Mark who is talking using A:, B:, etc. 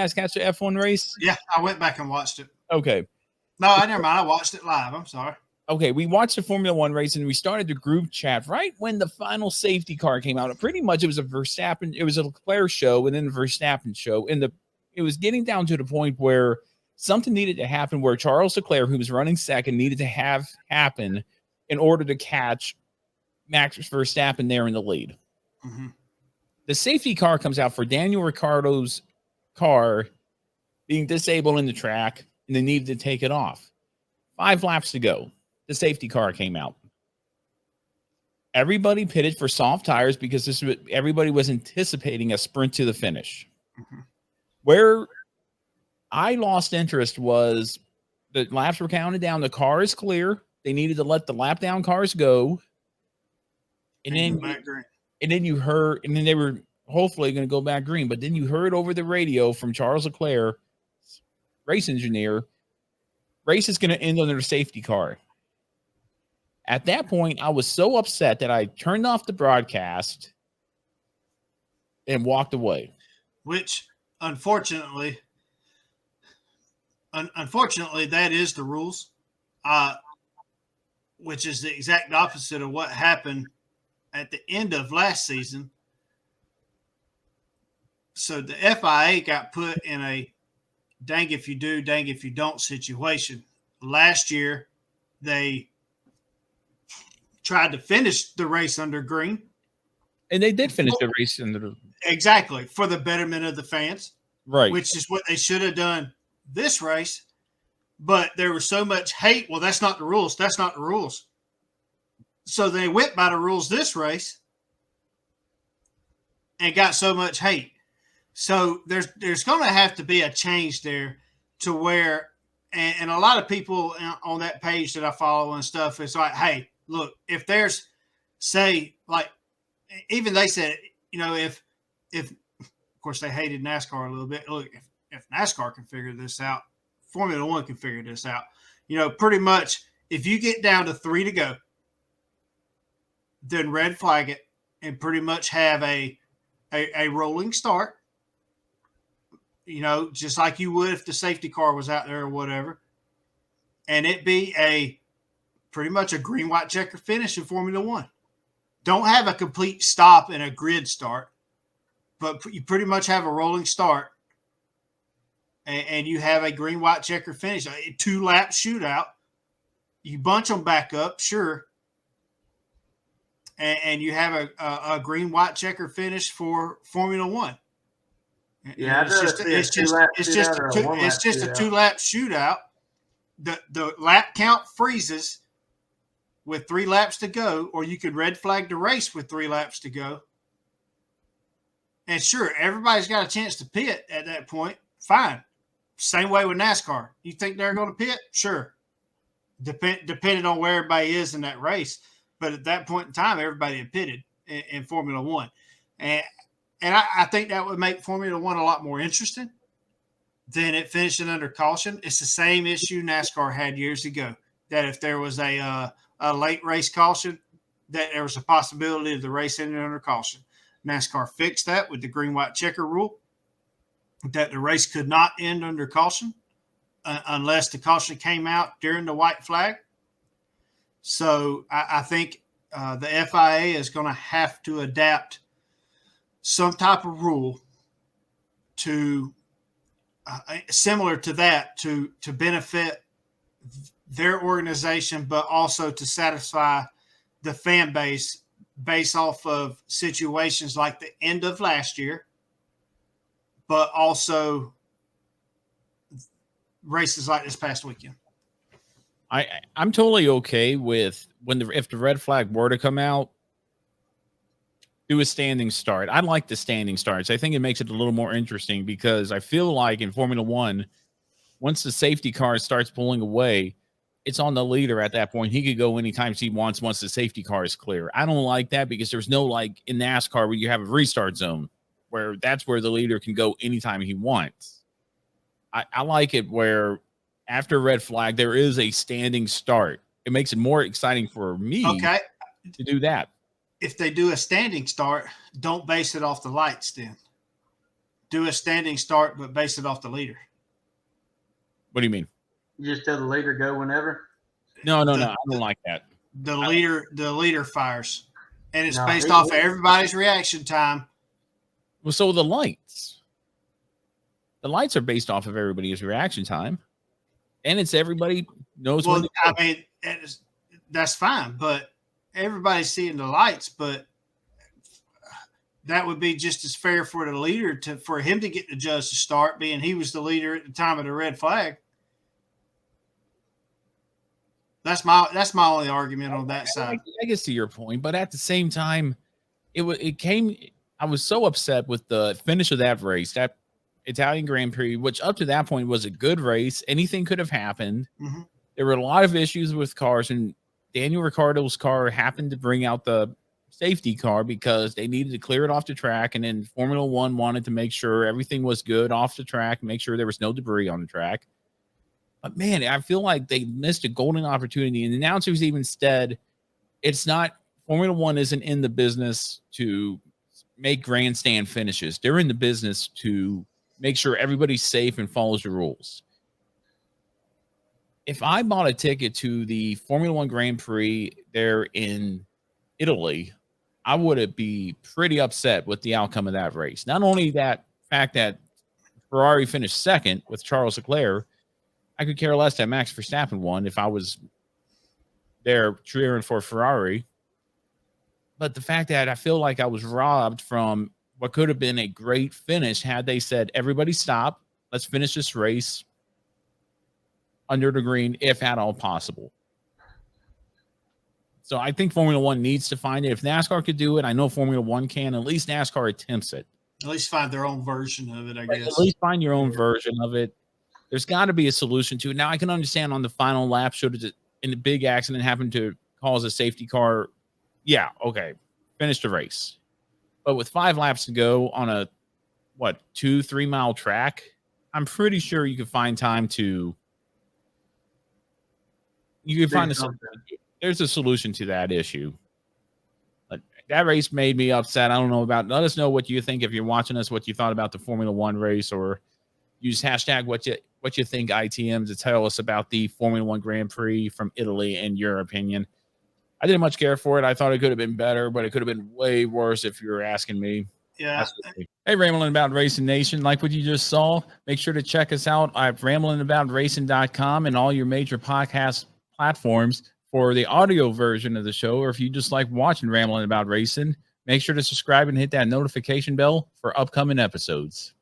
A: guys catch the F1 race?
B: Yeah, I went back and watched it.
A: Okay.
B: No, I never mind. I watched it live. I'm sorry.
A: Okay, we watched the Formula One race and we started the group chat right when the final safety car came out. Pretty much it was a Verstappen, it was a Leclerc show and then the Verstappen show. And it was getting down to the point where something needed to happen where Charles Leclerc, who was running second, needed to have happen in order to catch Max Verstappen there in the lead.
B: Mm-hmm.
A: The safety car comes out for Daniel Ricciardo's car being disabled in the track, and they needed to take it off. 5 laps to go. The safety car came out. Everybody pitted for soft tires because everybody was anticipating a sprint to the finish.
B: Mm-hmm.
A: Where I lost interest was the laps were counted down. The car is clear. They needed to let the lap down cars go. And then you heard, and then they were hopefully going to go back green. But then you heard over the radio from Charles Leclerc, race engineer, race is going to end under the safety car. At that point, I was so upset that I turned off the broadcast and walked away.
B: Which, unfortunately, that is the rules, which is the exact opposite of what happened at the end of last season. So the FIA got put in a dang if you do, dang if you don't situation. Last year, they tried to finish the race under green.
A: And they did finish the race under the...
B: Exactly, for the betterment of the fans.
A: Right.
B: Which is what they should have done this race. But there was so much hate. Well, that's not the rules. That's not the rules. So they went by the rules this race and got so much hate. So there's going to have to be a change there to where, and a lot of people on that page that I follow and stuff, it's like, hey, look, if there's, say, like, even they said, if of course they hated NASCAR a little bit. Look, if NASCAR can figure this out, Formula One can figure this out. Pretty much if you get down to 3 to go, then red flag it and pretty much have a rolling start, just like you would if the safety car was out there or whatever. And it be pretty much a green, white, checker finish in Formula One. Don't have a complete stop and a grid start, but you pretty much have a rolling start and you have a green, white, checker finish, a 2-lap shootout. You bunch them back up, sure. And you have a green, white, checker finish for Formula One.
C: Yeah, it's just
B: a 2-lap shootout. The lap count freezes with 3 laps to go, or you could red flag the race with 3 laps to go. And sure, everybody's got a chance to pit at that point. Fine. Same way with NASCAR. You think they're going to pit? Sure. Depending on where everybody is in that race. But at that point in time, everybody had pitted in Formula One. And I think that would make Formula One a lot more interesting than it finishing under caution. It's the same issue NASCAR had years ago, that if there was a late race caution, that there was a possibility of the race ending under caution. NASCAR fixed that with the green, white, checker rule, that the race could not end under caution unless the caution came out during the white flag. So I think the FIA is going to have to adapt some type of rule to similar to that to benefit their organization, but also to satisfy the fan base based off of situations like the end of last year, but also races like this past weekend.
A: I'm totally okay with if the red flag were to come out, do a standing start. I like the standing starts. I think it makes it a little more interesting because I feel like in Formula One, once the safety car starts pulling away, it's on the leader at that point. He could go anytime he wants once the safety car is clear. I don't like that because there's no, like in NASCAR where you have a restart zone where that's where the leader can go anytime he wants. I like it where after red flag, there is a standing start. It makes it more exciting for me to do that.
B: If they do a standing start, don't base it off the lights then. do a standing start, but base it off the leader.
A: What do you mean?
C: You just tell the leader go whenever?
A: No. I don't like that.
B: The leader fires, and it's based off of everybody's reaction time.
A: Well, so the lights are based off of everybody's reaction time, and it's everybody knows.
B: Well, I mean, that's fine, but everybody's seeing the lights. But that would be just as fair for the leader for him to get the judge to start, being he was the leader at the time of the red flag. That's my only argument on that side.
A: I guess to your point, but at the same time, I was so upset with the finish of that race, that Italian Grand Prix, which up to that point was a good race. Anything could have happened.
B: Mm-hmm.
A: There were a lot of issues with cars, and Daniel Ricciardo's car happened to bring out the safety car because they needed to clear it off the track, and then Formula One wanted to make sure everything was good off the track, make sure there was no debris on the track. But man, I feel like they missed a golden opportunity. And the announcers even said, it's not, Formula One isn't in the business to make grandstand finishes. They're in the business to make sure everybody's safe and follows the rules. If I bought a ticket to the Formula One Grand Prix there in Italy, I would be pretty upset with the outcome of that race. Not only that fact that Ferrari finished second with Charles Leclerc, I could care less that Max Verstappen won if I was there cheering for Ferrari. But the fact that I feel like I was robbed from what could have been a great finish had they said, everybody stop, let's finish this race under the green, if at all possible. So I think Formula One needs to find it. If NASCAR could do it, I know Formula One can. At least NASCAR attempts it.
B: At least find their own version of it, I guess.
A: At least find your own version of it. There's got to be a solution to it. Now, I can understand on the final lap, should it in a big accident happen to cause a safety car, yeah, okay, finish the race. But with 5 laps to go on a, 2-3 mile track, I'm pretty sure you could find time to, there's a solution to that issue. But that race made me upset. I don't know let us know what you think if you're watching us, what you thought about the Formula One race, or use hashtag what you think ITM to tell us about the Formula One Grand Prix from Italy in your opinion. I didn't much care for it. I thought it could have been better, but it could have been way worse if you were asking me.
B: Yeah.
A: Hey, Ramblin' About Racing Nation. Like what you just saw, make sure to check us out at ramblinaboutracing.com and all your major podcast platforms for the audio version of the show. Or if you just like watching Ramblin' About Racing, make sure to subscribe and hit that notification bell for upcoming episodes.